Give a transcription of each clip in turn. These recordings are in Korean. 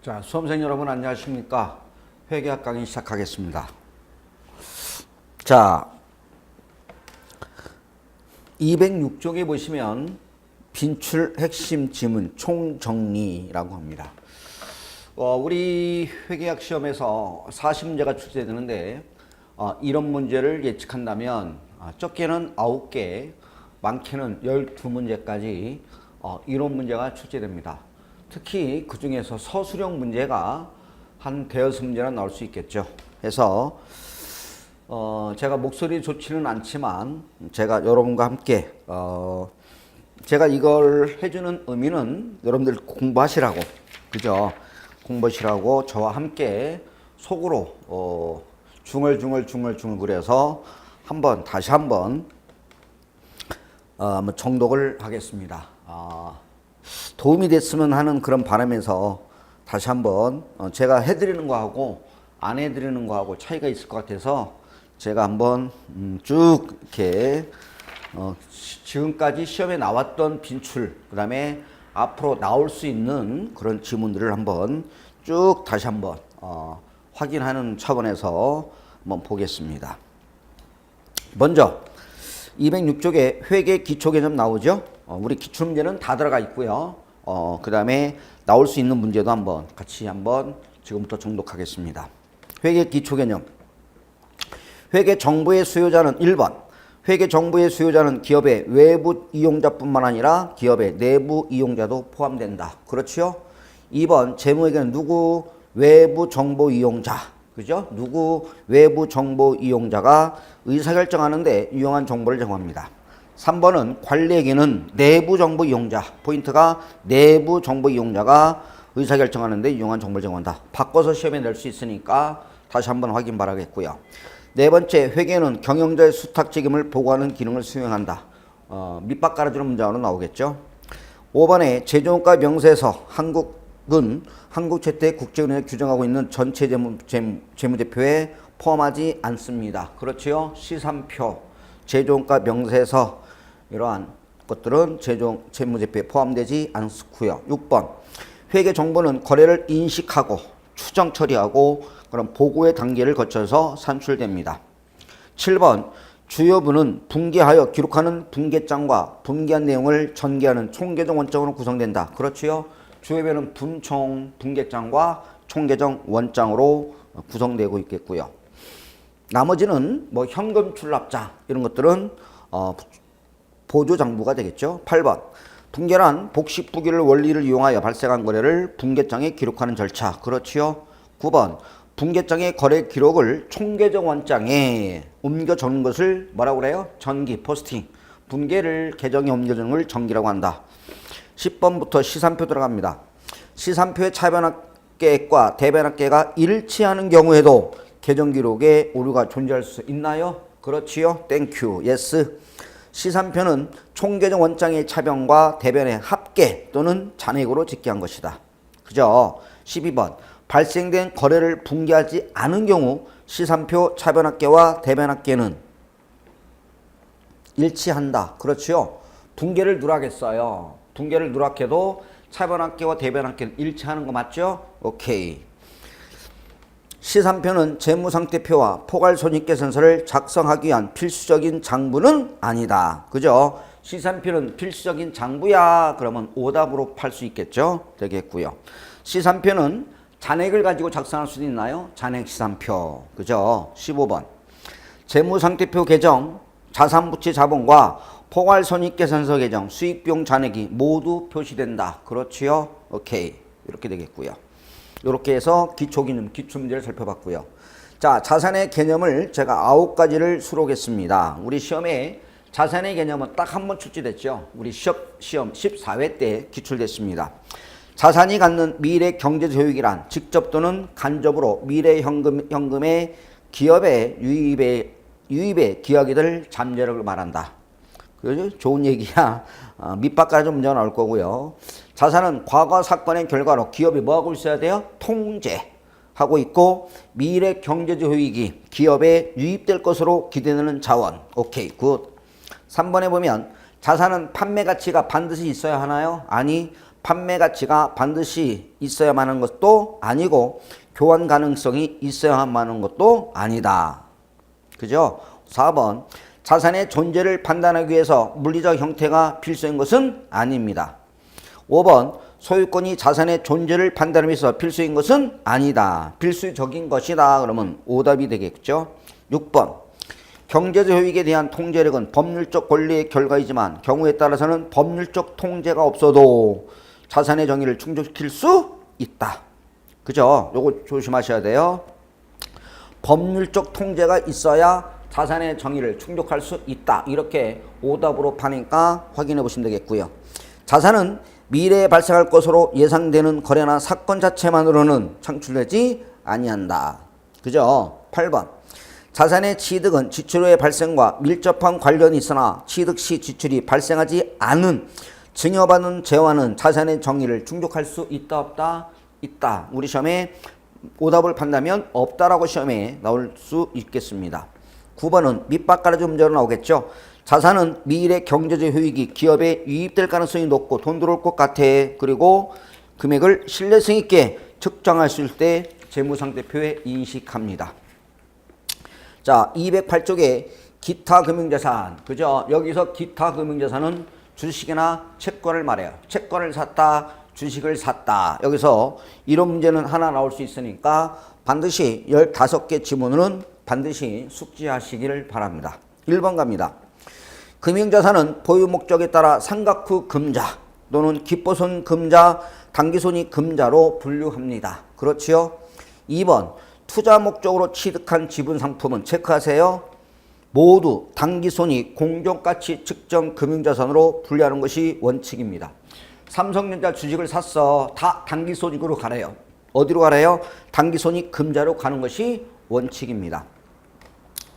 자, 수험생 여러분 안녕하십니까? 회계학 강의 시작하겠습니다. 자, 206쪽에 보시면 빈출 핵심 지문 총정리라고 합니다. 우리 회계학 시험에서 40문제가 출제되는데 이런 문제를 예측한다면 적게는 9개, 많게는 12문제까지 이론 문제가 출제됩니다. 특히 그 중에서 서술형 문제가 한 대여섯 문제나 나올 수 있겠죠. 그래서 제가 목소리 좋지는 않지만 제가 여러분과 함께 제가 이걸 해주는 의미는 여러분들 공부하시라고, 그죠? 공부하시라고 저와 함께 속으로 중얼중얼 그려서 다시 한번 정독을 하겠습니다. 도움이 됐으면 하는 그런 바람에서 다시 한번 제가 해드리는 거하고 안 해드리는 거하고 차이가 있을 것 같아서 제가 한번 쭉 이렇게 지금까지 시험에 나왔던 빈출, 그 다음에 앞으로 나올 수 있는 그런 지문들을 한번 쭉 다시 한번 확인하는 차원에서 한번 보겠습니다. 먼저 206쪽에 회계 기초 개념 나오죠. 우리 기출 문제는 다 들어가 있고요. 그 다음에 나올 수 있는 문제도 같이 지금부터 정독하겠습니다. 회계 기초 개념. 회계 정보의 수요자는 1번. 회계 정보의 수요자는 기업의 외부 이용자뿐만 아니라 기업의 내부 이용자도 포함된다. 그렇지요? 2번 재무회계는 누구? 외부 정보 이용자. 그죠? 누구? 외부 정보 이용자가 의사결정하는데 유용한 정보를 제공합니다. 3번은 관리회계는 내부 정보 이용자. 포인트가 내부 정보 이용자가 의사결정하는데 유용한 정보를 제공한다. 바꿔서 시험에 낼 수 있으니까 다시 한번 확인 바라겠고요. 네 번째, 회계는 경영자의 수탁 책임을 보고하는 기능을 수행한다. 밑밥 깔아주는 문장으로 나오겠죠. 5번에 제조원가 명세서 한국은 한국채택 국제은행에 규정하고 있는 전체 재무제표에 포함하지 않습니다. 그렇지요? 시산표, 제조원가 명세서 이러한 것들은 재무제표에 포함되지 않고요. 6번, 회계 정보는 거래를 인식하고 추정 처리하고 그런 보고의 단계를 거쳐서 산출됩니다. 7번, 주요부는 분계하여 기록하는 분계장과 분계한 내용을 전개하는 총계정 원장으로 구성된다. 그렇지요? 주요부는 분총, 분계장과 총계정 원장으로 구성되고 있겠고요. 나머지는 현금 출납자 이런 것들은 보조장부가 되겠죠. 8번, 분계란 복식부기를 원리를 이용하여 발생한 거래를 분계장에 기록하는 절차. 그렇지요. 9번, 분계장의 거래 기록을 총계정 원장에 옮겨 적는 것을 뭐라고 그래요? 전기, 포스팅. 분계를 계정에 옮겨주는 걸 전기라고 한다. 10번부터 시산표 들어갑니다. 시산표의 차변합계획과 대변합계가 일치하는 경우에도 계정 기록에 오류가 존재할 수 있나요? 그렇지요. 땡큐. 예스. 시산표는 총계정 원장의 차변과 대변의 합계 또는 잔액으로 집계한 것이다. 그죠? 12번. 발생된 거래를 분계하지 않은 경우 시산표 차변합계와 대변합계는 일치한다. 그렇지요? 분계를 누락했어요. 분계를 누락해도 차변합계와 대변합계는 일치하는 거 맞죠? 오케이. 시산표는 재무상태표와 포괄손익계산서를 작성하기 위한 필수적인 장부는 아니다. 그죠? 시산표는 필수적인 장부야. 그러면 오답으로 팔 수 있겠죠? 되겠고요. 시산표는 잔액을 가지고 작성할 수도 있나요? 잔액시산표. 그죠? 15번. 재무상태표 계정, 자산부채 자본과 포괄손익계산서 계정, 수익비용 잔액이 모두 표시된다. 그렇지요? 오케이. 이렇게 되겠고요. 이렇게 해서 기초기능, 기출문제를 살펴봤고요. 자, 자산의 개념을 제가 9가지를 수록했습니다. 우리 시험에 자산의 개념은 딱 한 번 출제됐죠. 우리 시험 14회 때 기출됐습니다. 자산이 갖는 미래 경제적 효익이란 직접 또는 간접으로 미래 현금의 기업의 유입에 기여하게 될 잠재력을 말한다. 그죠? 좋은 얘기야. 밑밥 깔아준 문제가 나올 거고요. 자산은 과거 사건의 결과로 기업이 뭐하고 있어야 돼요? 통제하고 있고 미래 경제적 효익이 기업에 유입될 것으로 기대되는 자원. 오케이, 굿. 3번에 보면 자산은 판매 가치가 반드시 있어야 하나요? 아니, 판매 가치가 반드시 있어야만 하는 것도 아니고 교환 가능성이 있어야만 하는 것도 아니다. 그죠? 4번 자산의 존재를 판단하기 위해서 물리적 형태가 필수인 것은 아닙니다. 5번 소유권이 자산의 존재를 판단하기 위해서 필수인 것은 아니다. 필수적인 것이다. 그러면 오답이 되겠죠. 6번 경제적 효익에 대한 통제력은 법률적 권리의 결과이지만 경우에 따라서는 법률적 통제가 없어도 자산의 정의를 충족시킬 수 있다. 그죠? 요거 조심하셔야 돼요. 법률적 통제가 있어야 자산의 정의를 충족할 수 있다. 이렇게 오답으로 파니까 확인해 보시면 되겠고요. 자산은 미래에 발생할 것으로 예상되는 거래나 사건 자체만으로는 창출되지 아니한다. 그죠? 8번 자산의 취득은 지출의 발생과 밀접한 관련이 있으나 취득 시 지출이 발생하지 않은 증여받은 재화는 자산의 정의를 충족할 수 있다 없다? 있다. 우리 시험에 오답을 판다면 없다라고 시험에 나올 수 있겠습니다. 9번은 밑밥 깔아준 문제로 나오겠죠. 자산은 미래 경제적 효익이 기업에 유입될 가능성이 높고 돈 들어올 것 같아. 그리고 금액을 신뢰성 있게 측정하실 때 재무상태표에 인식합니다. 자, 208쪽에 기타 금융자산. 그죠? 여기서 기타 금융자산은 주식이나 채권을 말해요. 채권을 샀다, 주식을 샀다. 여기서 이런 문제는 하나 나올 수 있으니까 반드시 15개 지문은 반드시 숙지하시기를 바랍니다. 1번 갑니다. 금융자산은 보유 목적에 따라 삼각후 금자 또는 기포손 금자, 당기손익 금자로 분류합니다. 그렇지요? 2번 투자 목적으로 취득한 지분 상품은 체크하세요. 모두 당기손익 공정가치 측정 금융자산으로 분류하는 것이 원칙입니다. 삼성전자 주식을 샀어. 다 당기손익으로 가래요. 어디로 가래요? 당기손익 금자로 가는 것이 원칙입니다.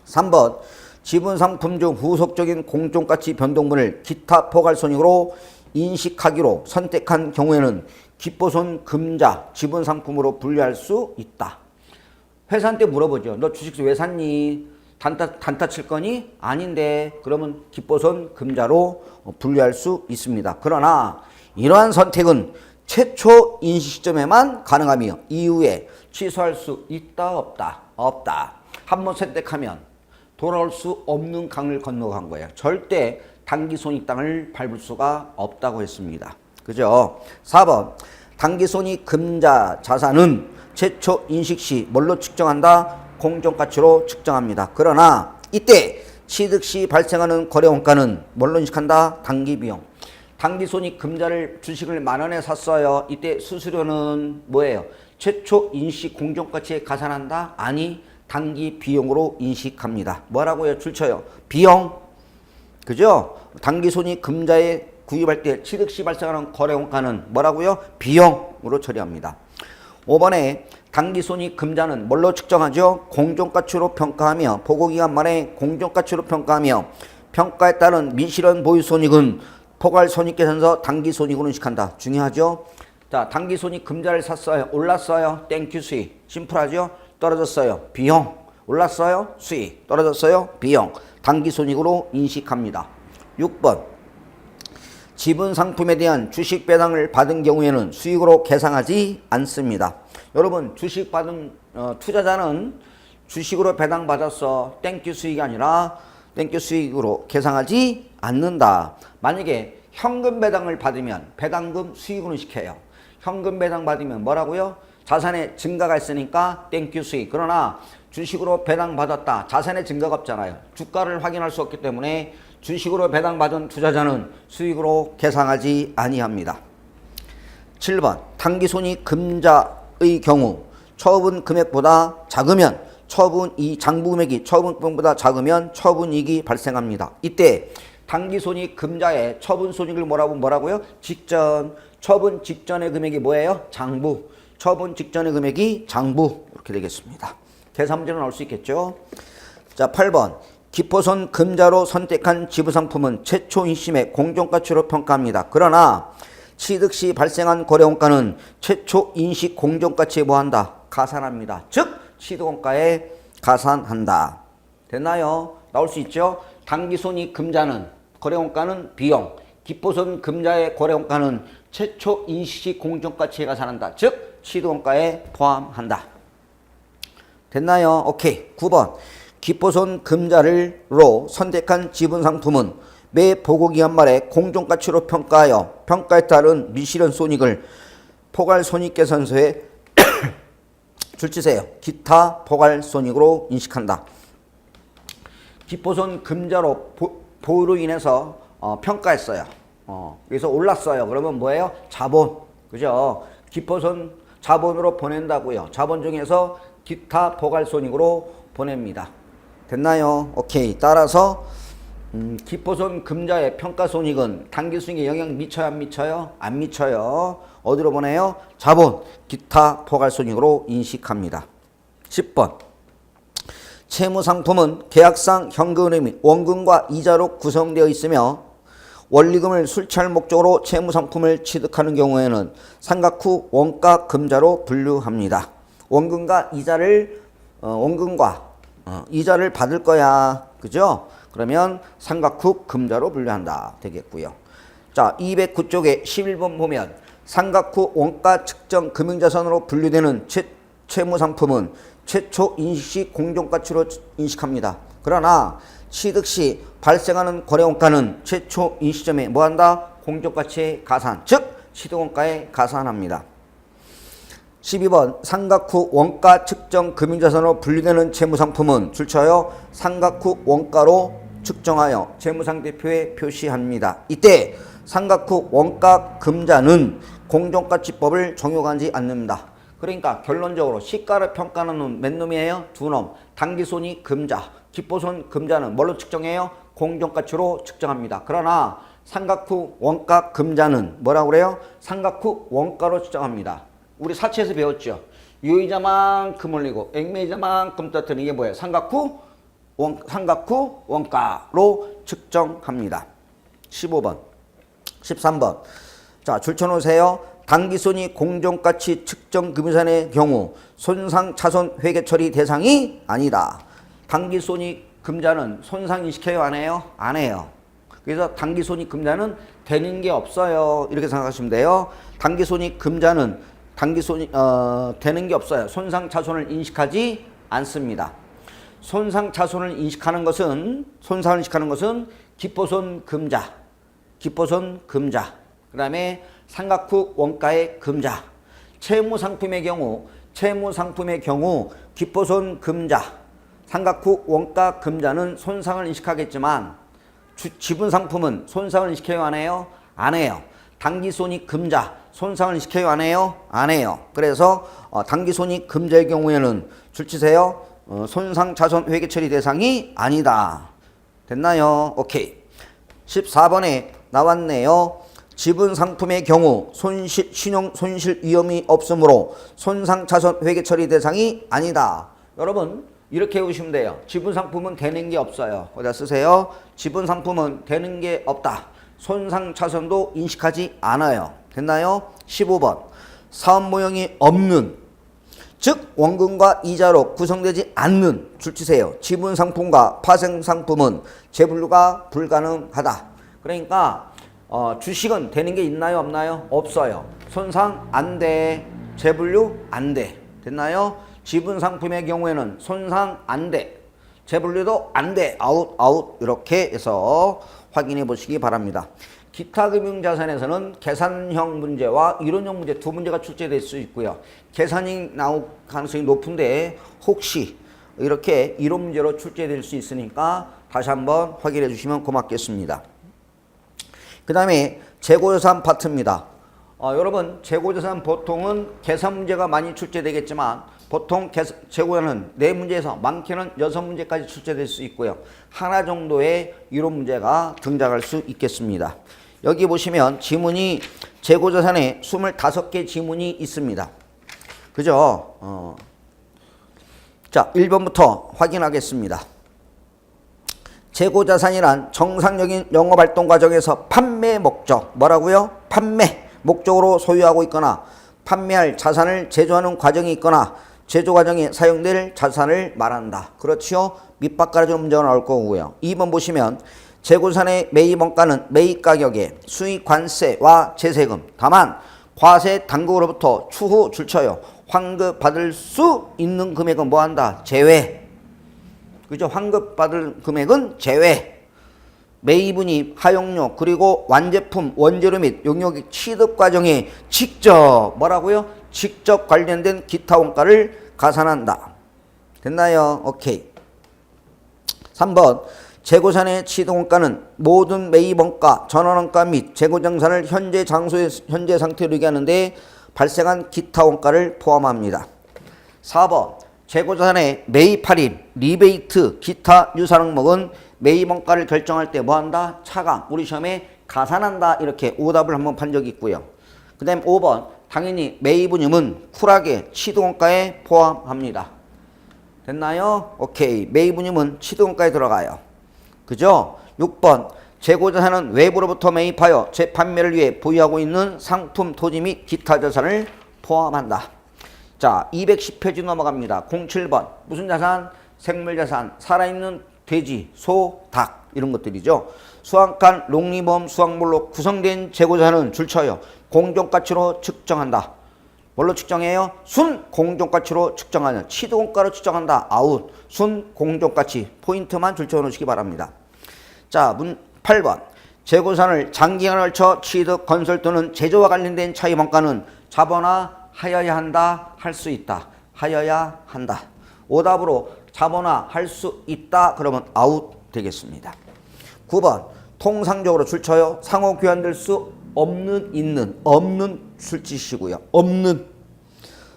3번 지분 상품 중 후속적인 공정가치 변동분을 기타 포괄손익으로 인식하기로 선택한 경우에는 기포손 금자 지분 상품으로 분류할 수 있다. 회사한테 물어보죠. 너 주식 왜 샀니? 단타 칠 거니? 아닌데. 그러면 기포손 금자로 분류할 수 있습니다. 그러나 이러한 선택은 최초 인식 시점에만 가능하며 이후에 취소할 수 있다 없다? 없다. 한번 선택하면 돌아올 수 없는 강을 건너간 거예요. 절대 당기손익 땅을 밟을 수가 없다고 했습니다. 그죠? 4번 당기손익 금자 자산은 최초 인식 시 뭘로 측정한다? 공정가치로 측정합니다. 그러나 이때 취득 시 발생하는 거래원가는 뭘로 인식한다? 당기비용. 당기손익 금자를 주식을 10,000원에 샀어요. 이때 수수료는 뭐예요? 최초 인식 공정가치에 가산한다? 아니, 당기 비용으로 인식합니다. 뭐라고요? 줄쳐요. 비용. 그죠? 당기손익 금자에 구입할 때 취득 시 발생하는 거래원가는 뭐라고요? 비용으로 처리합니다. 5번에 당기손익 금자는 뭘로 측정하죠? 공정가치로 평가하며 보고기간 만에 공정가치로 평가하며 평가에 따른 미실현 보유손익은 포괄손익계산서 당기손익으로 인식한다. 중요하죠? 자, 당기손익 금자를 샀어요. 올랐어요. 땡큐 수익. 심플하죠? 떨어졌어요. 비용. 올랐어요. 수익. 떨어졌어요. 비용. 당기손익으로 인식합니다. 6번 지분 상품에 대한 주식 배당을 받은 경우에는 수익으로 계상하지 않습니다. 여러분 주식 받은 투자자는 주식으로 배당 받았어. 땡큐 수익이 아니라 땡큐 수익으로 계상하지 않는다. 만약에 현금 배당을 받으면 배당금 수익으로 시켜요. 현금 배당 받으면 뭐라고요? 자산의 증가가 있으니까 땡큐 수익. 그러나 주식으로 배당 받았다. 자산의 증가가 없잖아요. 주가를 확인할 수 없기 때문에 주식으로 배당받은 투자자는 수익으로 계상하지 아니합니다. 7번 당기손익 금자의 경우 처분 금액보다 작으면 장부 금액이 처분 금액보다 작으면 처분이익이 발생합니다. 이때 당기손익 금자의 처분 손익을 뭐라고요? 처분 직전의 금액이 뭐예요? 장부. 처분 직전의 금액이 장부. 이렇게 되겠습니다. 계산 문제로 나올 수 있겠죠. 자, 8번 기포손 금자로 선택한 지분상품은 최초 인심의 공정가치로 평가합니다. 그러나 취득 시 발생한 거래원가는 최초 인식 공정가치에 뭐한다? 가산합니다. 즉 취득원가에 가산한다. 됐나요? 나올 수 있죠? 당기손익 금자는 거래원가는 비용, 기포손 금자의 거래원가는 최초 인시 공정가치에 가산한다. 즉 취득원가에 포함한다. 됐나요? 오케이. 9번. 기포손 금자를로 선택한 지분상품은 매 보고기간 말에 공정가치로 평가하여 평가에 따른 미실현 손익을 포괄손익계산서에 줄지세요. 기타 포괄손익으로 인식한다. 기포손 금자로 보유로 인해서 평가했어요. 그래서 올랐어요. 그러면 뭐예요? 자본. 그죠? 기포손 자본으로 보낸다고요. 자본 중에서 기타 포괄손익으로 보냅니다. 됐나요? 오케이. 따라서 기포손 금자의 평가손익은 당기순이익에 영향 미쳐요? 안 미쳐요? 안 미쳐요. 어디로 보내요? 자본, 기타 포괄손익으로 인식합니다. 10번. 채무상품은 계약상 현금흐름이 원금과 이자로 구성되어 있으며 원리금을 술취할 목적으로 채무상품을 취득하는 경우에는 상각 후 원가 금자로 분류합니다. 원금과 이자를 받을 거야. 그죠? 그러면 상각 후 금자로 분류한다. 되겠고요. 자, 209쪽에 11번 보면 상각 후 원가 측정 금융자산으로 분류되는 채무상품은 최초 인식 시 공정가치로 인식합니다. 그러나 취득 시 발생하는 거래원가는 최초 인시점에 뭐한다? 공정가치에 가산, 즉 취득원가에 가산합니다. 12번 상각 후 원가 측정 금융자산으로 분류되는 채무상품은 줄쳐요 상각 후 원가로 측정하여 채무상대표에 표시합니다. 이때 상각 후 원가 금자는 공정가치법을 적용하지 않는다. 그러니까 결론적으로 시가를 평가하는 놈 몇 놈이에요? 두 놈. 당기손익 금자, 기포손 금자는 뭘로 측정해요? 공정가치로 측정합니다. 그러나 상각 후 원가 금자는 뭐라고 그래요? 상각 후 원가로 측정합니다. 우리 사채에서 배웠죠. 유의자만큼 올리고 액매이자만큼 떨어뜨리는 게 뭐예요? 상각 후 원가로 측정합니다. 15번. 13번. 자, 줄쳐놓으세요. 당기손익 공정가치 측정 금유산의 경우 손상 차손 회계 처리 대상이 아니다. 당기손익 금자는 손상 인식해요? 안 해요? 안 해요. 그래서 당기손익 금자는 되는 게 없어요. 이렇게 생각하시면 돼요. 당기손익 금자는 되는 게 없어요. 손상 차손을 인식하지 않습니다. 손상을 인식하는 것은 기포손 금자, 그 다음에 상각 후 원가의 금자, 채무상품의 경우 기포손 금자, 상각 후 원가 금자는 손상을 인식하겠지만 지분상품은 손상을 인식해요? 안 해요? 안 해요. 당기손익 금자, 손상을 인식해요? 안 해요? 안 해요. 그래서 당기손익 금자의 경우에는 줄치세요. 손상 자손 회계 처리 대상이 아니다. 됐나요? 오케이. 14번에 나왔네요. 지분 상품의 경우 신용 손실 위험이 없으므로 손상 자손 회계 처리 대상이 아니다. 여러분 이렇게 해보시면 돼요. 지분 상품은 되는 게 없어요. 거기다 쓰세요. 지분 상품은 되는 게 없다. 손상 자손도 인식하지 않아요. 됐나요? 15번. 사업 모형이 없는, 즉 원금과 이자로 구성되지 않는 줄치세요. 지분 상품과 파생 상품은 재분류가 불가능하다. 그러니까 주식은 되는 게 있나요? 없나요? 없어요. 손상 안 돼. 재분류 안 돼. 됐나요? 지분 상품의 경우에는 손상 안 돼. 재분류도 안 돼. 아웃 이렇게 해서 확인해 보시기 바랍니다. 기타 금융자산에서는 계산형 문제와 이론형 문제 두 문제가 출제될 수 있고요. 계산이 나올 가능성이 높은데 혹시 이렇게 이론 문제로 출제될 수 있으니까 다시 한번 확인해 주시면 고맙겠습니다. 그 다음에 재고자산 파트입니다. 여러분 재고자산 보통은 계산 문제가 많이 출제되겠지만 보통 재고자산은 4문제에서 많게는 6문제까지 출제될 수 있고요. 하나 정도의 이론 문제가 등장할 수 있겠습니다. 여기 보시면 지문이 재고자산에 25개 지문이 있습니다. 그죠? 자, 1번부터 확인하겠습니다. 재고자산이란 정상적인 영업활동 과정에서 판매 목적, 뭐라고요? 판매 목적으로 소유하고 있거나 판매할 자산을 제조하는 과정이 있거나 제조 과정에 사용될 자산을 말한다. 그렇지요? 밑바꿔주는 문제가 나올 거고요. 2번 보시면 재고산의 매입 원가는 매입 가격에 수익 관세와 제세금, 다만 과세 당국으로부터 추후 줄쳐요 환급받을 수 있는 금액은 뭐한다? 제외. 그죠? 환급받을 금액은 제외. 매입은이 하용료 그리고 완제품 원재료 및 용역의 취득 과정에 직접 뭐라고요? 직접 관련된 기타 원가를 가산한다. 됐나요? 오케이. 3번 재고산의 취득 원가는 모든 매입 원가, 전환 원가 및 재고 정산을 현재 장소의 현재 상태로 얘기하는데 발생한 기타 원가를 포함합니다. 4번 재고자산의 매입 할인, 리베이트, 기타 유사 항목은 매입 원가를 결정할 때 뭐한다? 차감, 우리 시험에 가산한다 이렇게 오답을 한번 판 적이 있고요. 그 다음 5번 당연히 매입 운임은 쿨하게 취득 원가에 포함합니다. 됐나요? 오케이. 매입 운임은 취득 원가에 들어가요. 그죠? 6번 재고자산은 외부로부터 매입하여 재판매를 위해 보유하고 있는 상품, 토지 및 기타 자산을 포함한다. 자, 210페이지 넘어갑니다. 07번 무슨 자산? 생물자산, 살아있는 돼지, 소, 닭 이런 것들이죠. 수확한 농림보험 수확물로 구성된 재고자산은 줄쳐요 공정가치로 측정한다. 뭘로 측정해요? 순 공정가치로 측정하는 취득원가로 측정한다. 아웃. 순 공정가치 포인트만 줄쳐 놓으시기 바랍니다. 자, 8번 재고산을 장기간을 걸쳐 취득, 건설 또는 제조와 관련된 차이 원가는 자본화하여야 한다. 할 수 있다. 하여야 한다. 오답으로 자본화할 수 있다. 그러면 아웃 되겠습니다. 9번 통상적으로 줄쳐요 상호 교환될 수 없는, 있는, 없는 술짓이고요. 없는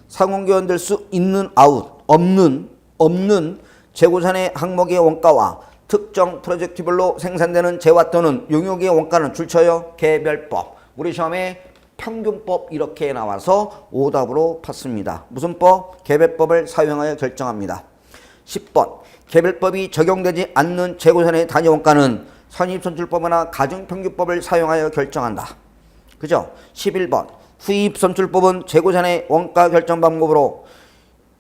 상호 교환될 수 있는 아웃, 없는 재고산의 항목의 원가와 특정 프로젝트별로 생산되는 재화 또는 용역의 원가는 줄쳐요 개별법. 우리 시험에 평균법 이렇게 나와서 오답으로 팠습니다. 무슨 법? 개별법을 사용하여 결정합니다. 10번 개별법이 적용되지 않는 재고산의 단위 원가는 선입선출법이나 가중평균법을 사용하여 결정한다. 그죠? 11번 후입선출법은 재고산의 원가 결정 방법으로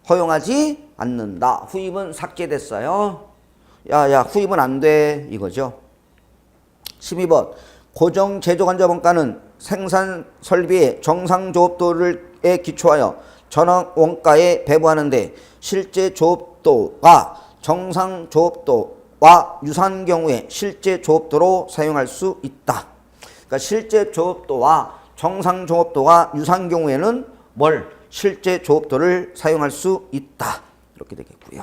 허용하지 않는다. 후입은 삭제됐어요. 야 후입은 안 돼 이거죠. 12번 고정 제조관자 원가는 생산 설비의 정상 조업도에 기초하여 전환 원가에 배부하는데 실제 조업도가 정상 조업도와 유사한 경우에 실제 조업도로 사용할 수 있다. 그러니까 실제 조업도와 정상 조업도가 유사한 경우에는 뭘? 실제 조업도를 사용할 수 있다. 이렇게 되겠고요.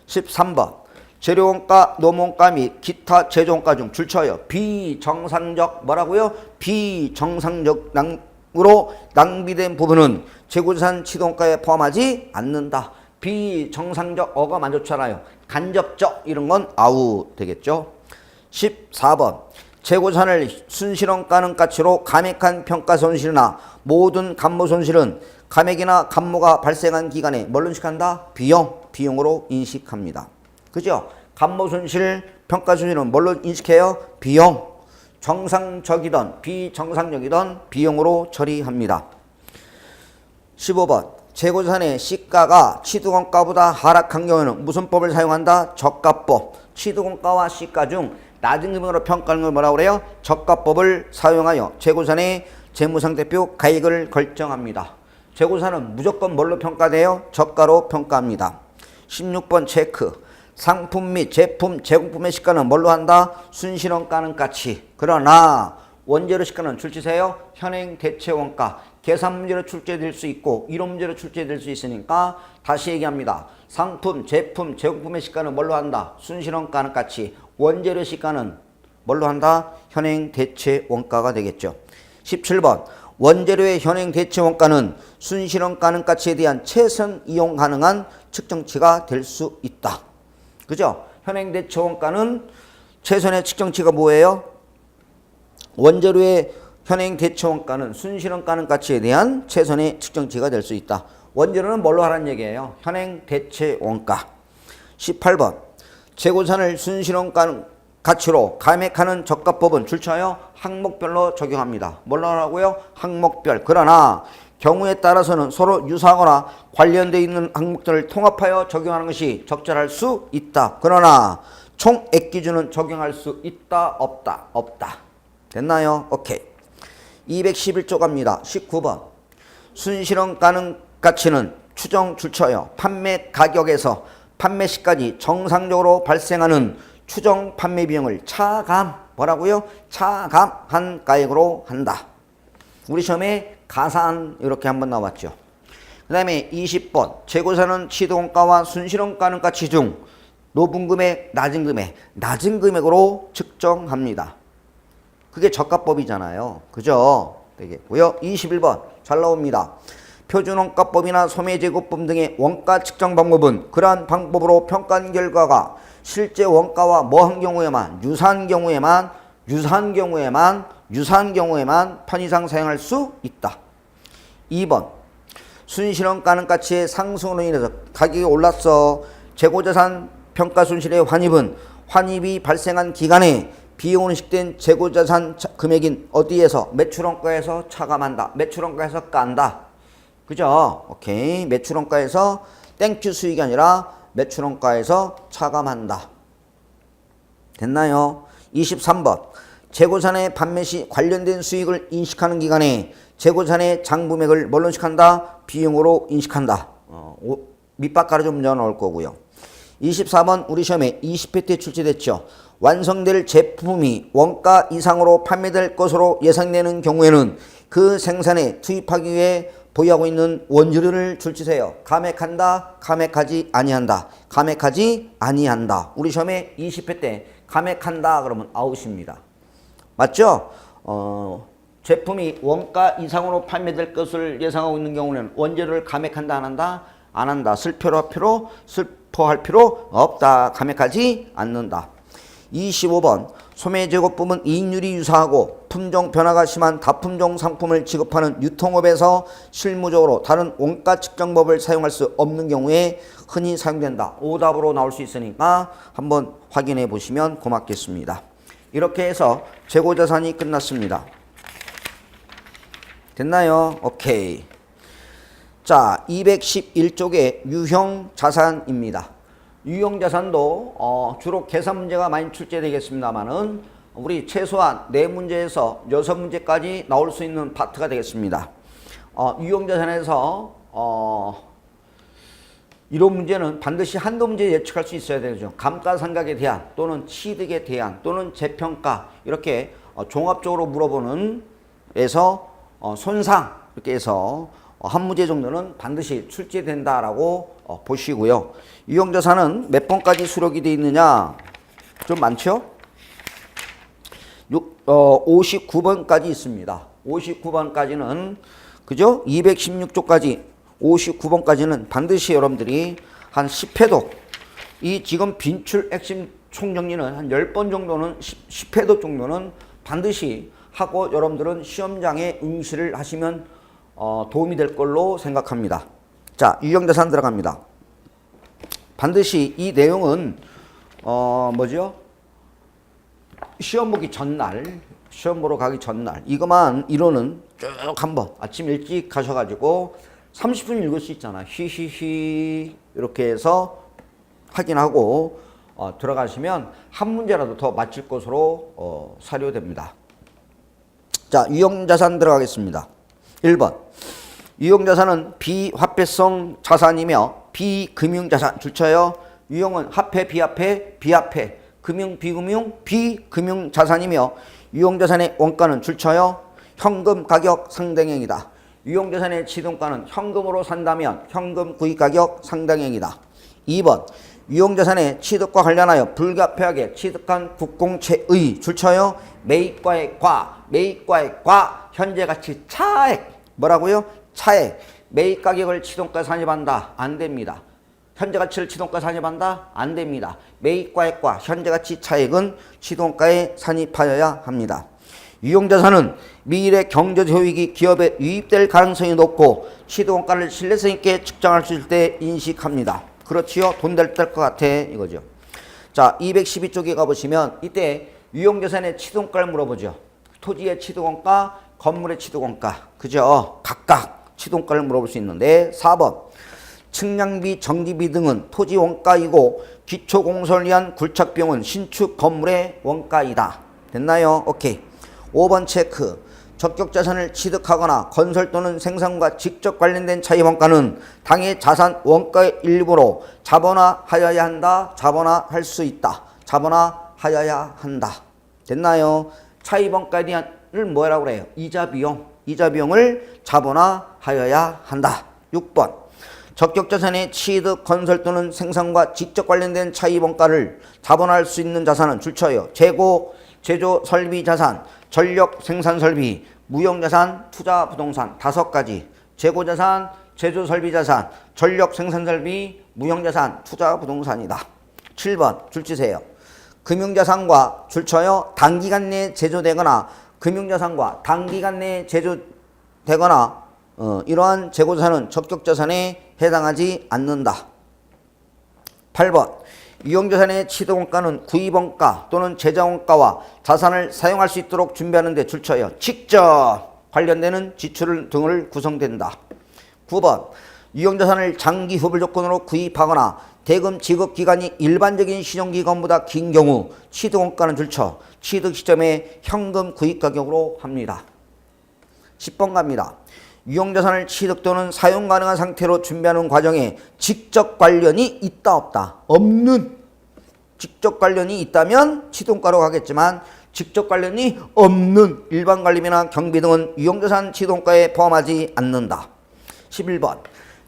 13번 재료원가, 노무원가 및 기타 제조원가 중 줄쳐요 비정상적 뭐라고요? 비정상적으로 낭비된 부분은 재고자산 취득원가에 포함하지 않는다. 비정상적 어감 안 좋잖아요. 간접적 이런 건 아웃 되겠죠. 14번 재고자산을 순실원가는 가치로 감액한 평가 손실이나 모든 감모 손실은 감액이나 감모가 발생한 기간에 뭘로 인식한다? 비용으로 인식합니다. 그죠? 감모 손실, 평가 손실은 뭘로 인식해요? 비용. 정상적이든 비정상적이든 비용으로 처리합니다. 15번 재고자산의 시가가 취득원가보다 하락한 경우에는 무슨 법을 사용한다? 저가법. 취득원가와 시가 중 낮은 금액으로 평가하는 걸 뭐라고 그래요? 저가법을 사용하여 재고자산의 재무상태표 가액을 결정합니다. 재고자산은 무조건 뭘로 평가돼요? 저가로 평가합니다. 16번 체크 상품 및 제품, 제공품의 시가는 뭘로 한다? 순실원가는 가치. 그러나 원재료 시가는 출제세요 현행 대체 원가. 계산 문제로 출제될 수 있고 이론 문제로 출제될 수 있으니까 다시 얘기합니다. 상품, 제품, 제공품의 시가는 뭘로 한다? 순실원가는 가치. 원재료 시가는 뭘로 한다? 현행 대체 원가가 되겠죠. 17번 원재료의 현행 대체 원가는 순실원가는 가치에 대한 최선 이용 가능한 측정치가 될 수 있다. 그죠? 현행 대체 원가는 최선의 측정치가 뭐예요? 원재료의 현행 대체 원가는 순실원가는 가치에 대한 최선의 측정치가 될 수 있다. 원재료는 뭘로 하라는 얘기예요? 현행 대체 원가. 18번 재고산을 순실원가 가치로 감액하는 저가법은 줄쳐요 항목별로 적용합니다. 뭘로 하라고요? 항목별. 그러나 경우에 따라서는 서로 유사하거나 관련되어 있는 항목들을 통합하여 적용하는 것이 적절할 수 있다. 그러나 총액 기준은 적용할 수 있다 없다? 없다. 됐나요? 오케이. 211조 갑니다. 19번. 순실현 가능 가치는 추정 출처여 판매 가격에서 판매 시까지 정상적으로 발생하는 추정 판매 비용을 차감, 뭐라고요? 차감한 가액으로 한다. 우리 시험에 가산 이렇게 한번 나왔죠. 그 다음에 20번. 재고사는 취득원가와 순실현 가능 가치 중 높은 금액, 낮은 금액으로 측정합니다. 그게 저가법이잖아요. 그죠? 되겠고요. 21번. 잘 나옵니다. 표준원가법이나 소매제고법 등의 원가 측정 방법은 그러한 방법으로 평가한 결과가 실제 원가와 뭐한 경우에만, 유사한 경우에만 편의상 사용할 수 있다. 2번. 순실현 가능 가치의 상승으로 인해서 가격이 올랐어. 재고자산 평가 순실의 환입은 환입이 발생한 기간에 비용인식된 재고자산 금액인 어디에서? 매출원가에서 차감한다. 매출원가에서 깐다. 그죠? 오케이. 매출원가에서 땡큐 수익이 아니라 매출원가에서 차감한다. 됐나요? 23번. 재고산의 판매 시 관련된 수익을 인식하는 기간에 재고산의 장부맥을 뭘로 인식한다? 비용으로 인식한다. 밑밥 가로 좀 넣어놓을 거고요. 24번 우리 시험에 20회 때 출제됐죠. 완성될 제품이 원가 이상으로 판매될 것으로 예상되는 경우에는 그 생산에 투입하기 위해 보유하고 있는 원재료를 출주세요. 감액한다, 감액하지 아니한다. 감액하지 아니한다. 우리 시험에 20회 때 감액한다 그러면 아웃입니다. 맞죠? 제품이 원가 이상으로 판매될 것을 예상하고 있는 경우는 원재료를 감액한다 안 한다? 안 한다. 슬퍼할 필요 없다. 감액하지 않는다. 25번 소매제고법은 이익률이 유사하고 품종 변화가 심한 다품종 상품을 지급하는 유통업에서 실무적으로 다른 원가 측정법을 사용할 수 없는 경우에 흔히 사용된다. 오답으로 나올 수 있으니까 한번 확인해 보시면 고맙겠습니다. 이렇게 해서 재고자산이 끝났습니다. 됐나요? 오케이. 자, 211쪽의 유형자산입니다. 유형자산도 주로 계산 문제가 많이 출제되겠습니다만은 우리 최소한 4문제에서 6문제까지 나올 수 있는 파트가 되겠습니다. 유형자산에서 이런 문제는 반드시 한두 문제 예측할 수 있어야 되죠. 감가상각에 대한 또는 취득에 대한 또는 재평가 이렇게 종합적으로 물어보는 에서 손상 이렇게 해서 한 문제 정도는 반드시 출제된다라고 보시고요. 유형자산은 몇 번까지 수록이 되어 있느냐? 좀 많죠? 59번까지 있습니다. 59번까지는 그죠? 216조까지 59번까지는 반드시 여러분들이 한 10회독 이 지금 빈출 핵심 총정리는 한 10번 정도는 10회독 정도는 반드시 하고 여러분들은 시험장에 응시를 하시면 도움이 될 걸로 생각합니다. 자, 유형자산 들어갑니다. 반드시 이 내용은 뭐죠? 시험 보기 전날, 시험 보러 가기 전날 이것만 이론은 쭉 한번 아침 일찍 가셔가지고 30분 읽을 수 있잖아. 히히히 이렇게 해서 확인하고 들어가시면 한 문제라도 더 맞힐 것으로 사료됩니다. 자, 유형자산 들어가겠습니다. 1번 유형자산은 비화폐성 자산이며 비금융자산 줄쳐요. 유형은 화폐, 비화폐, 비화폐, 금융, 비금융, 비금융자산이며 유형자산의 원가는 줄쳐요. 현금 가격 상당액이다. 유형자산의 취득가는 현금으로 산다면 현금 구입가격 상당액이다. 2번 유형자산의 취득과 관련하여 불가피하게 취득한 국공채의 줄쳐요. 매입과의 과, 현재가치 차액. 뭐라고요? 차액. 매입가격을 취득가 산입한다. 안 됩니다. 현재가치를 취득가 산입한다? 안 됩니다. 매입과의 과, 현재가치 차액은 취득가에 산입하여야 합니다. 유형자산은 미래 경제효익이 기업에 유입될 가능성이 높고 취득원가를 신뢰성 있게 측정할 수 있을 때 인식합니다. 그렇지요? 돈 될 것 같아 이거죠. 자, 212쪽에 가보시면 이때 유형자산의 취득원가를 물어보죠. 토지의 취득원가, 건물의 취득원가, 그죠? 각각 취득원가를 물어볼 수 있는데 4번 측량비, 정비비 등은 토지 원가이고 기초공사를 위한 굴착 비용은 신축 건물의 원가이다. 됐나요? 오케이. 5번 체크. 적격 자산을 취득하거나 건설 또는 생산과 직접 관련된 차이 원가는 당해 자산 원가의 일부로 자본화하여야 한다. 자본화할 수 있다. 자본화하여야 한다. 됐나요? 차이 원가에 대한을 뭐라고 그래요? 이자 비용. 이자 비용을 자본화하여야 한다. 6번. 적격 자산의 취득, 건설 또는 생산과 직접 관련된 차이 원가를 자본화할 수 있는 자산은 줄쳐요. 재고, 제조, 설비 자산, 전력, 생산 설비, 무형 자산, 투자 부동산 5가지. 재고 자산, 제조 설비 자산, 전력, 생산 설비, 무형 자산, 투자 부동산이다. 7번 줄치세요. 금융 자산과 줄쳐요. 단기간 내에 제조되거나 금융 자산과 단기간 내에 제조되거나 이러한 재고 자산은 적격 자산에 해당하지 않는다. 8번. 유형자산의 취득원가는 구입원가 또는 제작원가와 자산을 사용할 수 있도록 준비하는 데 줄쳐요. 직접 관련되는 지출 등을 구성된다. 9번. 유형자산을 장기 후불 조건으로 구입하거나 대금 지급 기간이 일반적인 신용기간보다 긴 경우 취득원가는 줄쳐 취득 시점에 현금 구입 가격으로 합니다. 10번 갑니다. 유형자산을 취득 또는 사용 가능한 상태로 준비하는 과정에 직접 관련이 있다 없다? 없는. 직접 관련이 있다면 취득원가로 가겠지만 직접 관련이 없는 일반 관리비나 경비 등은 유형자산 취득원가에 포함하지 않는다. 11번.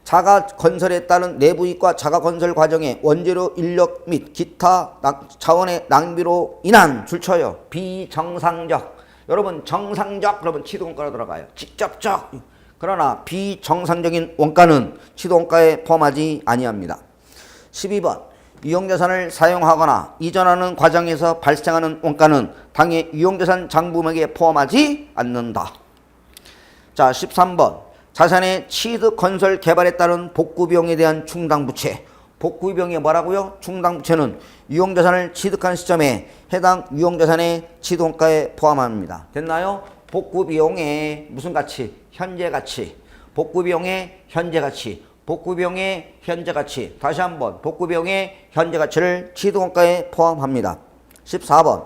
자가 건설에 따른 내부이익과 자가 건설 과정에 원재료 인력 및 기타 자원의 낭비로 인한 줄쳐요. 비정상적. 여러분 정상적 그러면 취득원가로 들어가요. 직접적. 그러나 비정상적인 원가는 취득원가에 포함하지 아니합니다. 12번. 유형자산을 사용하거나 이전하는 과정에서 발생하는 원가는 당해 유형자산 장부목에 포함하지 않는다. 자, 13번. 자산의 취득, 건설, 개발에 따른 복구비용에 대한 충당부채. 복구비용이 뭐라고요? 충당부채는 유형자산을 취득한 시점에 해당 유형자산의 취득원가에 포함합니다. 됐나요? 복구비용의 무슨 가치? 현재 가치. 복구비용의 현재 가치. 복구비용의 현재 가치. 다시 한번 복구비용의 현재 가치를 취득원가에 포함합니다. 14번.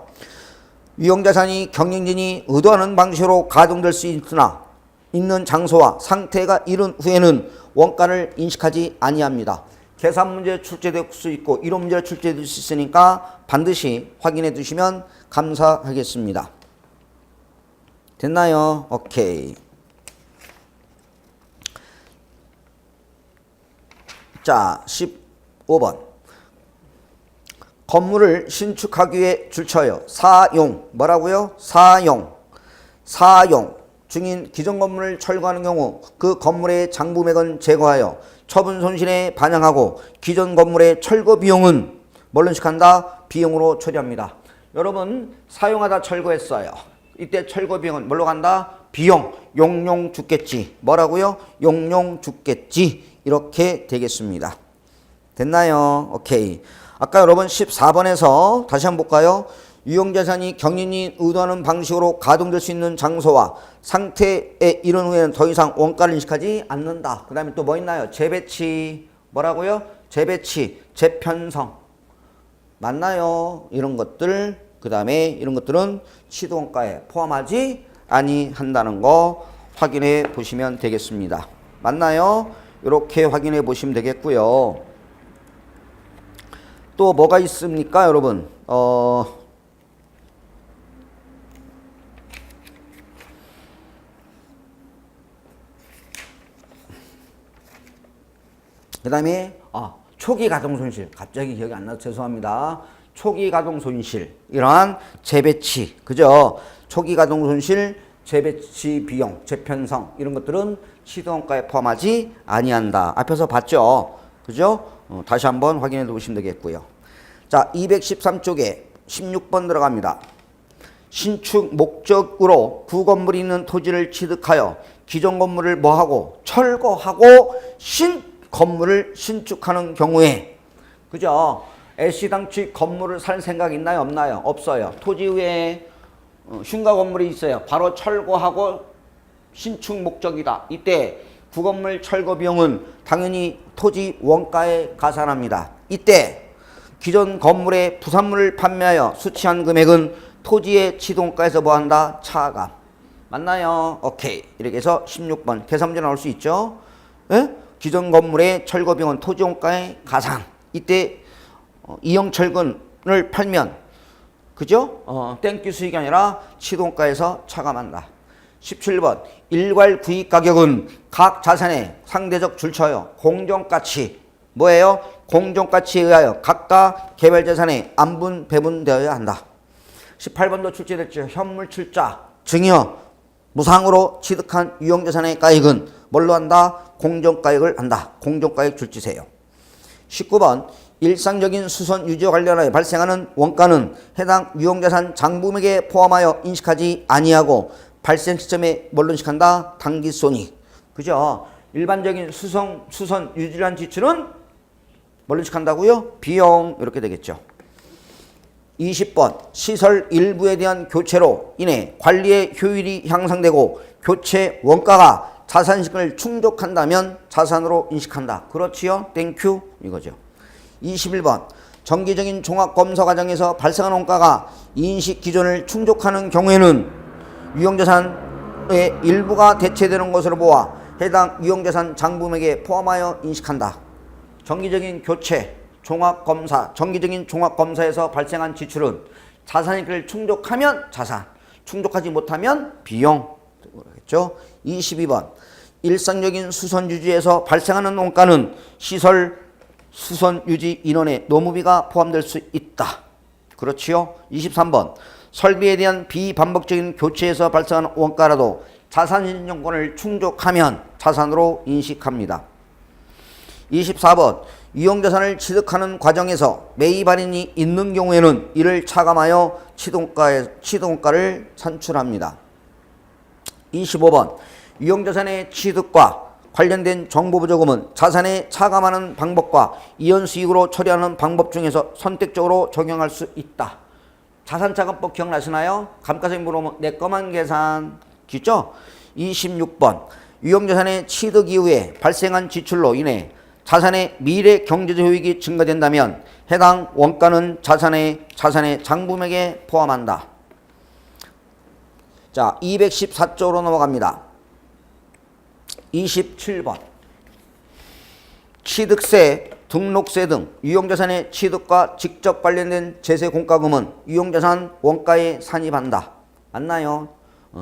유형자산이 경영진이 의도하는 방식으로 가동될 수 있는 장소와 상태가 이른 후에는 원가를 인식하지 아니합니다. 계산 문제 출제될 수 있고 이론 문제 출제될 수 있으니까 반드시 확인해 두시면 감사하겠습니다. 됐나요? 오케이. 자, 15번. 건물을 신축하기 위해 줄쳐요. 사용. 뭐라고요? 사용. 사용 중인 기존 건물을 철거하는 경우 그 건물의 장부맥은 제거하여 처분 손실에 반영하고 기존 건물의 철거 비용은 뭘로 인식한다? 비용으로 처리합니다. 여러분 사용하다 철거했어요. 이때 철거 비용은 뭘로 간다? 비용. 용용 죽겠지. 뭐라고요? 용용 죽겠지. 이렇게 되겠습니다. 됐나요? 오케이. 아까 여러분 14번에서 다시 한번 볼까요? 유형자산이 경영이 의도하는 방식으로 가동될 수 있는 장소와 상태에 이른 후에는 더 이상 원가를 인식하지 않는다. 그 다음에 또 뭐 있나요? 재배치. 뭐라고요? 재배치, 재편성. 맞나요? 이런 것들. 그 다음에 이런 것들은 취득원가에 포함하지 아니한다는 거 확인해 보시면 되겠습니다. 맞나요? 이렇게 확인해 보시면 되겠고요. 또 뭐가 있습니까, 여러분? 그 다음에 초기 가동 손실. 갑자기 기억이 안 나서 죄송합니다. 초기 가동 손실. 이러한 재배치. 그죠? 초기 가동 손실, 재배치 비용, 재편성 이런 것들은 취득원가에 포함하지 아니한다. 앞에서 봤죠? 그죠? 다시 한번 확인해 보시면 되겠고요. 자, 213쪽에 16번 들어갑니다. 신축 목적으로 구건물이 있는 토지를 취득하여 기존 건물을 뭐하고? 철거하고 건물을 신축하는 경우에, 그죠? 애시당초 건물을 살 생각 있나요? 없나요? 없어요. 토지 위에 흉가 건물이 있어요. 바로 철거하고 신축 목적이다. 이때 부건물 철거 비용은 당연히 토지 원가에 가산합니다. 이때 기존 건물의 부산물을 판매하여 수취한 금액은 토지의 취득원가에서 뭐한다? 차감. 맞나요? 오케이. 이렇게 해서 16번 계산 문제 나올 수 있죠. 예? 기존 건물의 철거 비용은 토지 원가에 가산. 이때 이형 철근을 팔면 그죠? 땡큐 수익이 아니라 취득원가에서 차감한다. 17번 일괄 구입 가격은 각 자산의 상대적 줄쳐요. 공정가치 뭐예요? 공정가치에 의하여 각각 개별자산에 안분 배분되어야 한다. 18번도 출제됐죠. 현물 출자 증여 무상으로 취득한 유형자산의 가액은 뭘로 한다? 공정가액을 한다. 공정가액 줄지세요. 19번 일상적인 수선 유지와 관련하여 발생하는 원가는 해당 유형자산 장부액에 포함하여 인식하지 아니하고 발생 시점에 뭘로 인식한다? 당기손익. 그죠? 일반적인 수선 유지란 지출은 뭘로 인식한다고요? 비용. 이렇게 되겠죠. 20번 시설 일부에 대한 교체로 인해 관리의 효율이 향상되고 교체 원가가 자산식을 충족한다면 자산으로 인식한다. 그렇지요? 땡큐 이거죠. 21번 정기적인 종합검사 과정에서 발생한 원가가 인식 기준을 충족하는 경우에는 유형자산의 일부가 대체되는 것으로 보아 해당 유형자산 장부액에 포함하여 인식한다. 정기적인 교체, 종합검사, 정기적인 종합검사에서 발생한 지출은 자산익을 충족하면 자산, 충족하지 못하면 비용. 그렇겠죠? 22번 일상적인 수선유지에서 발생하는 원가는 시설 수선유지 인원의 노무비가 포함될 수 있다. 그렇지요? 23번 설비에 대한 비반복적인 교체에서 발생하는 원가라도 자산인정권을 충족하면 자산으로 인식합니다. 24번 유형자산을 취득하는 과정에서 매입 할인이 있는 경우에는 이를 차감하여 취득원가를 산출합니다. 25번 유형자산의 취득과 관련된 정보부조금은 자산에 차감하는 방법과 이연수익으로 처리하는 방법 중에서 선택적으로 적용할 수 있다. 자산차감법 기억나시나요? 감가상각 물어보면 내 거만 계산. 기죠? 26번 유형자산의 취득 이후에 발생한 지출로 인해 자산의 미래 경제적 효익이 증가된다면 해당 원가는 자산의 장부액에 포함한다. 자, 214쪽으로 넘어갑니다. 27번 취득세, 등록세 등 유형자산의 취득과 직접 관련된 제세 공과금은 유형자산 원가에 산입한다. 맞나요?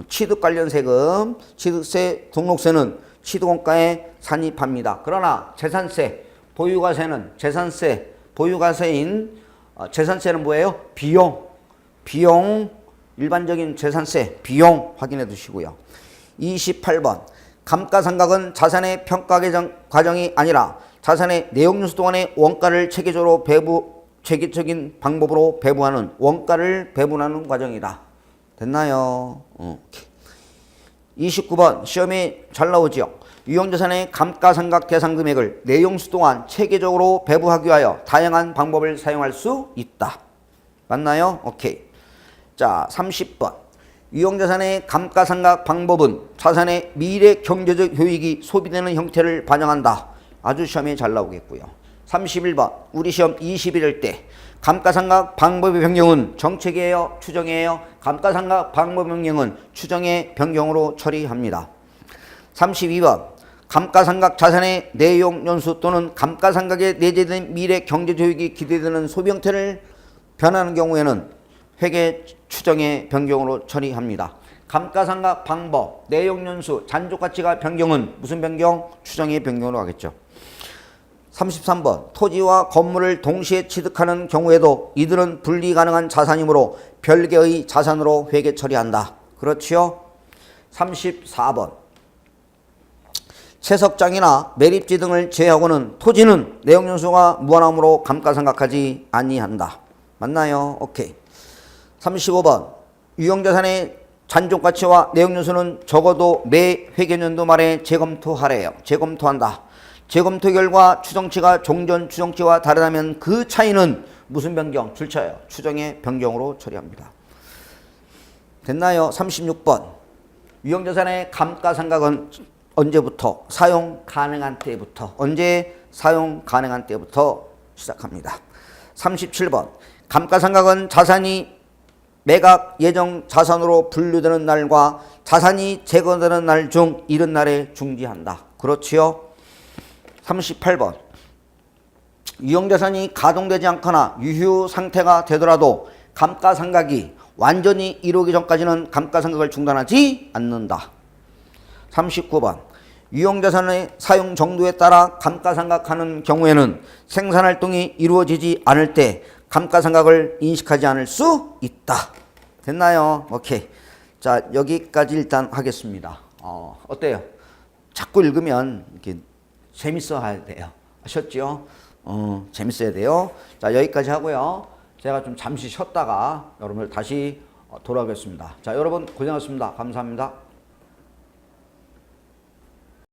취득 관련 세금, 취득세, 등록세는 취득원가에 산입합니다. 그러나 재산세, 보유과세는 재산세, 보유과세인 재산세는 뭐예요? 비용, 일반적인 재산세, 비용 확인해 두시고요. 28번 감가상각은 자산의 평가 과정이 아니라 자산의 내용연수 동안의 원가를 체계적인 방법으로 배분하는 원가를 배분하는 과정이다. 됐나요? 29번 시험에 잘 나오죠. 유형자산의 감가상각 계산 금액을 내용수 동안 체계적으로 배분하기 위하여 다양한 방법을 사용할 수 있다. 맞나요? 오케이. 자, 30번 유형자산의 감가상각 방법은 자산의 미래 경제적 효익이 소비되는 형태를 반영한다. 아주 시험에 잘 나오겠고요. 31번 우리 시험 21일 때 감가상각 방법의 변경은 정책이에요? 추정이에요? 감가상각 방법 변경은 추정의 변경으로 처리합니다. 32번 감가상각 자산의 내용 연수 또는 감가상각에 내재된 미래 경제적 효익이 기대되는 소비 형태를 변하는 경우에는 회계 추정의 변경으로 처리합니다. 감가상각 방법, 내용 연수, 잔존가치가 변경은 무슨 변경? 추정의 변경으로 하겠죠. 33번 토지와 건물을 동시에 취득하는 경우에도 이들은 분리 가능한 자산이므로 별개의 자산으로 회계 처리한다. 그렇지요? 34번 채석장이나 매립지 등을 제외하고는 토지는 내용연수가 무한함으로 감가상각하지 아니한다. 맞나요? 오케이. 35번 유형자산의 잔존가치와 내용연수는 적어도 매 회계연도 말에 재검토하래요. 재검토한다. 재검토 결과 추정치가 종전 추정치와 다르다면 그 차이는 무슨 변경? 줄쳐요. 추정의 변경으로 처리합니다. 됐나요? 36번 유형자산의 감가상각은 언제부터? 사용 가능한 때부터. 언제? 사용 가능한 때부터 시작합니다. 37번. 감가상각은 자산이 매각 예정 자산으로 분류되는 날과 자산이 제거되는 날 중 이른 날에 중지한다. 그렇지요? 38번. 유형자산이 가동되지 않거나 유효 상태가 되더라도 감가상각이 완전히 이루기 전까지는 감가상각을 중단하지 않는다. 39번. 유형자산의 사용 정도에 따라 감가상각하는 경우에는 생산활동이 이루어지지 않을 때 감가상각을 인식하지 않을 수 있다. 됐나요? 오케이. 자, 여기까지 일단 하겠습니다. 어때요? 자꾸 읽으면 이렇게 재밌어 해야 돼요. 아셨죠? 재밌어야 돼요. 자, 여기까지 하고요. 제가 좀 잠시 쉬었다가 여러분들 다시 돌아오겠습니다. 자, 여러분 고생하셨습니다. 감사합니다.